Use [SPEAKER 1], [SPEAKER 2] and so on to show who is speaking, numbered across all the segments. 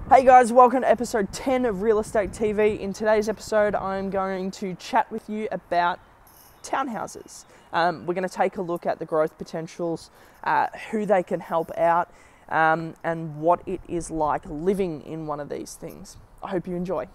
[SPEAKER 1] Hey guys, welcome to episode 10 of Real Estate TV. In today's episode, I'm going to chat with you about townhouses. We're going to take a look at the growth potentials, who they can help out, and what it is like living in one of these things. I hope you enjoy.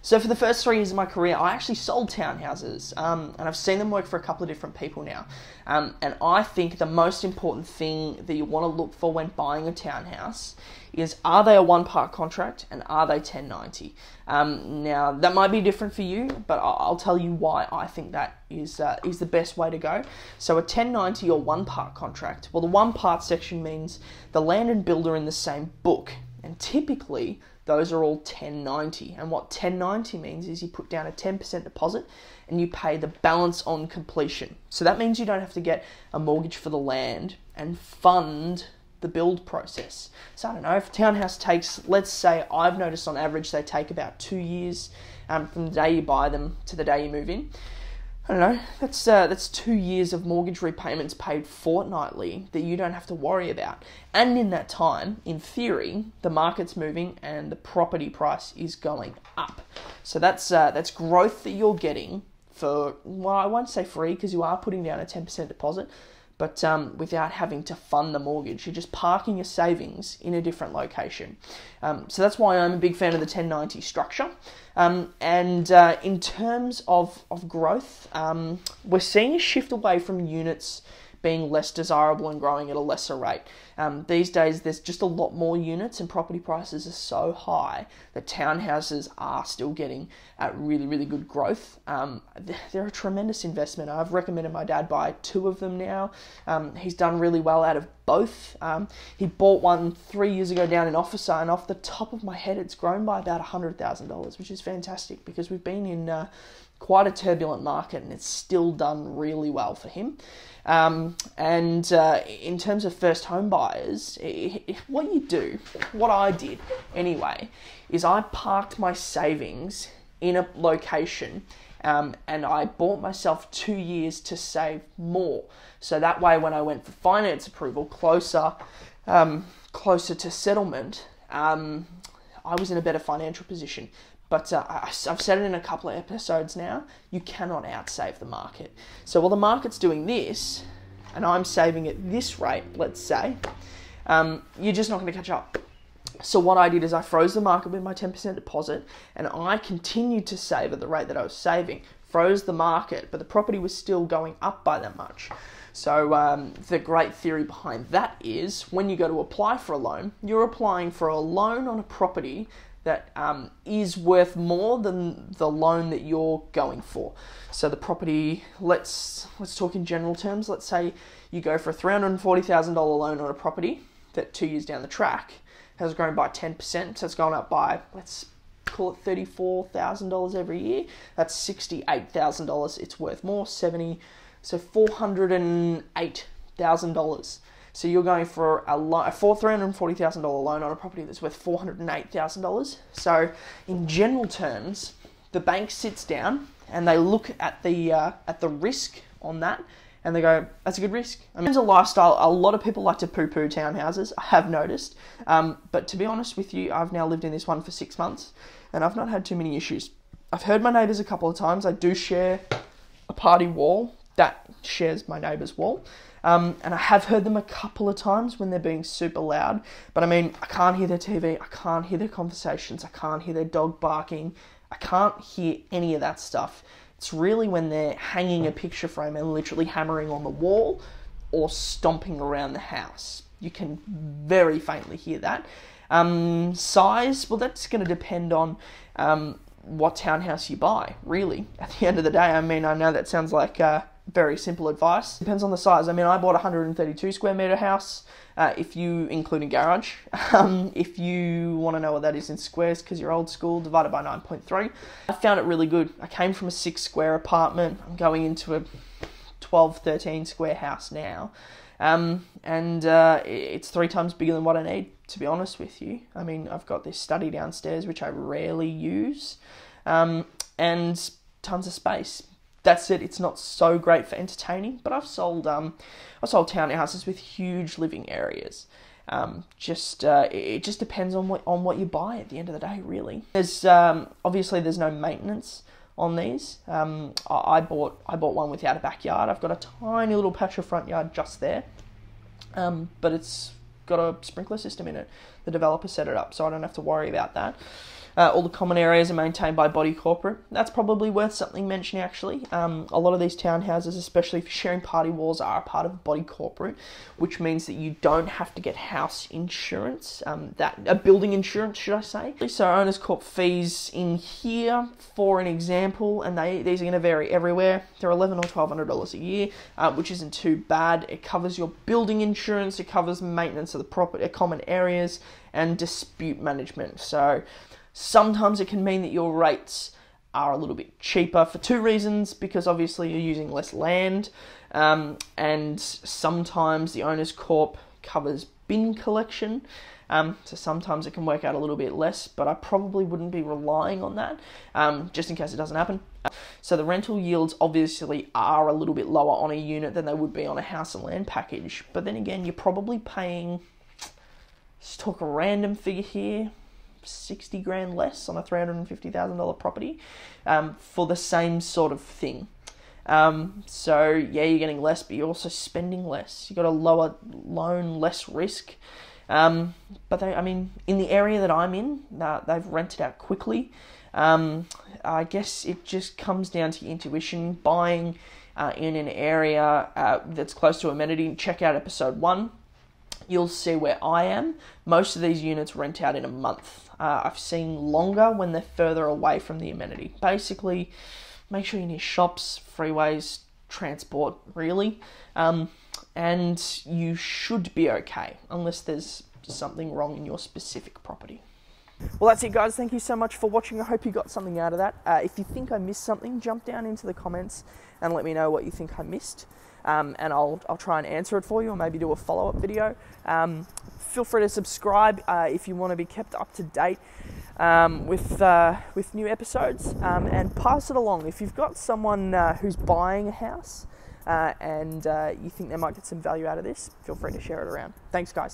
[SPEAKER 1] So for the first 3 years of my career, I actually sold townhouses, and I've seen them work for a couple of different people now. And I think the most important thing that you want to look for when buying a townhouse is, are they a one-part contract and are they 1090? Now, that might be different for you, but I'll tell you why I think that is the best way to go. So a 1090 or one-part contract, well, the one-part section means the land and builder in the same book, and typically those are all 1090. And what 1090 means is you put down a 10% deposit and you pay the balance on completion. So that means you don't have to get a mortgage for the land and fund the build process. So I don't know, if a townhouse takes, let's say, I've noticed on average they take about 2 years from the day you buy them to the day you move in. I don't know, that's 2 years of mortgage repayments paid fortnightly that you don't have to worry about. And in that time, in theory, the market's moving and the property price is going up. So that's growth that you're getting for, well, I won't say free because you are putting down a 10% deposit, but without having to fund the mortgage. You're just parking your savings in a different location. So that's why I'm a big fan of the 1090 structure. And in terms of growth, we're seeing a shift away from units being less desirable and growing at a lesser rate. These days, there's just a lot more units and property prices are so high that townhouses are still getting really, really good growth. They're a tremendous investment. I've recommended my dad buy 2 of them now. He's done really well out of both. He bought one 3 years ago down in Officer, and off the top of my head, it's grown by about $100,000, which is fantastic because we've been in quite a turbulent market and it's still done really well for him. And in terms of first home buyers, what I did anyway, is I parked my savings in a location and I bought myself 2 years to save more. So that way when I went for finance approval closer to settlement, I was in a better financial position. But I've said it in a couple of episodes now, you cannot outsave the market. So while the market's doing this, and I'm saving at this rate, let's say, you're just not going to catch up. So what I did is I froze the market with my 10% deposit, and I continued to save at the rate that I was saving, froze the market, but the property was still going up by that much. So the great theory behind that is, when you go to apply for a loan, you're applying for a loan on a property that is worth more than the loan that you're going for. So the property, let's talk in general terms. Let's say you go for a $340,000 loan on a property that 2 years down the track has grown by 10%. So it's gone up by, let's call it $34,000 every year. That's $68,000. It's worth more, so $408,000. So you're going for a $340,000 loan on a property that's worth $408,000. So in general terms, the bank sits down and they look at the risk on that and they go, that's a good risk. I mean, in terms of lifestyle, a lot of people like to poo-poo townhouses, I have noticed. But to be honest with you, I've now lived in this one for 6 months and I've not had too many issues. I've heard my neighbours a couple of times. I do share a party wall that shares my neighbour's wall. And I have heard them a couple of times when they're being super loud. But I mean, I can't hear their TV, I can't hear their conversations, I can't hear their dog barking, I can't hear any of that stuff. It's really when they're hanging a picture frame and literally hammering on the wall or stomping around the house. You can very faintly hear that. Size, well, that's going to depend on what townhouse you buy, really. At the end of the day, I mean, I know that sounds like very simple advice. Depends on the size. I mean, I bought a 132 square meter house, if you include a garage. If you want to know what that is in squares, because you're old school, divided by 9.3. I found it really good. I came from a 6 square apartment. I'm going into a 12, 13 square house now. It's 3 times bigger than what I need, to be honest with you. I mean, I've got this study downstairs, which I rarely use, and tons of space. That's it. It's not so great for entertaining, but I've sold townhouses with huge living areas. It just depends on what you buy at the end of the day, really. There's obviously there's no maintenance on these. I bought one without a backyard. I've got a tiny little patch of front yard just there, but it's got a sprinkler system in it. The developer set it up, so I don't have to worry about that. All the common areas are maintained by body corporate. That's probably worth something mentioning, actually. A lot of these townhouses, especially if you're sharing party walls, are a part of body corporate, which means that you don't have to get house insurance, building insurance, should I say. So owners corp fees in here, for an example, and these are going to vary everywhere. They're $1,100 or $1,200 a year, which isn't too bad. It covers your building insurance, it covers maintenance of the property, common areas, and dispute management. So sometimes it can mean that your rates are a little bit cheaper for two reasons, because obviously you're using less land, and sometimes the owner's corp covers bin collection, so sometimes it can work out a little bit less, but I probably wouldn't be relying on that, just in case it doesn't happen. So the rental yields obviously are a little bit lower on a unit than they would be on a house and land package, but then again, you're probably paying, let's talk a random figure here, 60 grand less on a $350,000 property for the same sort of thing. So yeah, you're getting less, but you're also spending less. You've got a lower loan, less risk. But in the area that I'm in, they've rented out quickly. I guess it just comes down to your intuition. Buying in an area that's close to amenity. Check out episode 1. You'll see where I am. Most of these units rent out in a month. I've seen longer when they're further away from the amenity. Basically, make sure you're near shops, freeways, transport, really. And you should be okay, unless there's something wrong in your specific property. Well, that's it, guys. Thank you so much for watching. I hope you got something out of that. If you think I missed something, jump down into the comments and let me know what you think I missed. And I'll try and answer it for you, or maybe do a follow-up video. Feel free to subscribe if you want to be kept up to date with new episodes, and pass it along. If you've got someone who's buying a house and you think they might get some value out of this, feel free to share it around. Thanks, guys.